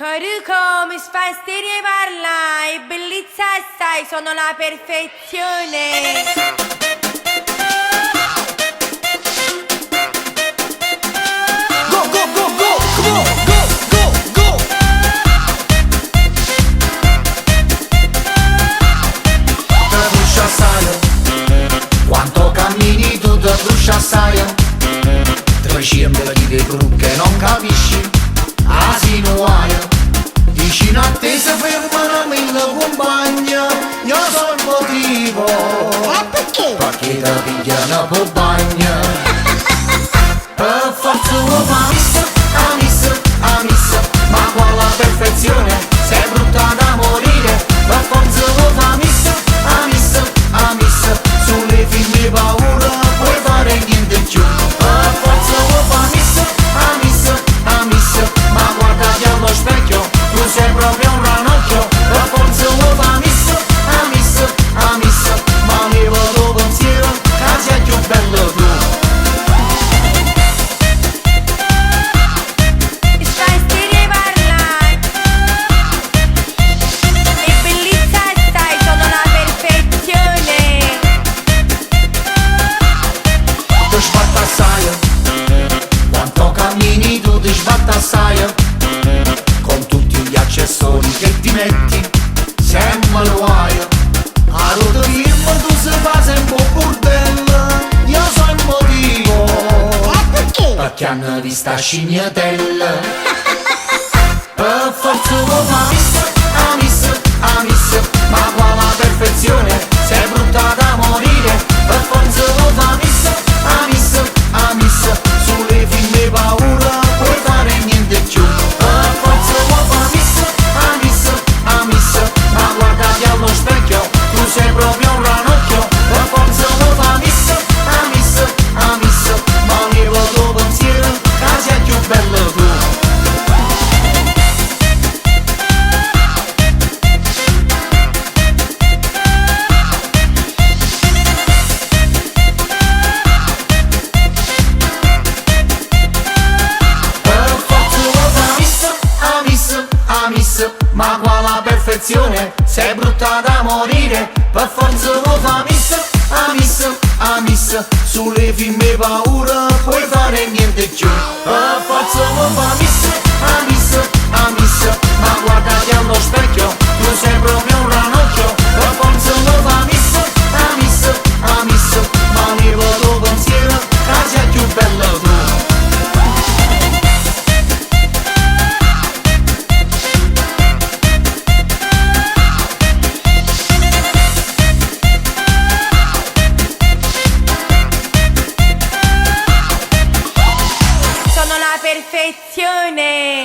Caruco, mi sfastidio parlare, bellezza assai, sono la perfezione. Go, go, go, go, come on, go, go, go. Te bruscia assai, quanto cammini tu te bruscia assai. 300 di gru che non capisci, asino guaia. Vicino a te si fermano mille compagna. Io so il motivo, perché? perché ti pigliano per bagno. Per forza lo fa miss, ma con la perfezione sei brutta da morire. Per forza lo fa miss, sulle fin di paura puoi fare niente più. Per forza lo fa miss, ma guardati allo specchio, tu sei proprio un ranocchio. Per forza lo fa miss, ma levo tuo pensiero, che sei più bello tu. Mi sfastidio parlare, e bellezza assai, sono la perfezione. Ti sbatta assai, quanto cammini tu ti sbatta assai. Con tutti gli accessori che ti metti, sempre lo hai. A ruota firma tu si fa sempre un bordello. Io so il motivo, Perché? perché hanno visto scignatella. Per forza lo fa miss, ma qua la perfezione sei brutta da morire. Per forza lo fa miss, sulle fin di paura puoi fare niente più. Per forza lo fa miss, ma guardati allo specchio, tu sei proprio un ranocchio. Per forza lo fa miss, ma levo tuo pensiero, che sei più bello tu. Per forza lo fa miss, ma qua la perfezione sei brutta da morire. Per forza lo fa miss, sulle fimme paura puoi fare niente più. Per forza lo fa miss, ma guardati allo specchio, tu sei proprio un ranocchio. Per forza lo fa miss, ma levo tuo pensiero, che sei più bello tu. Sono la perfezione.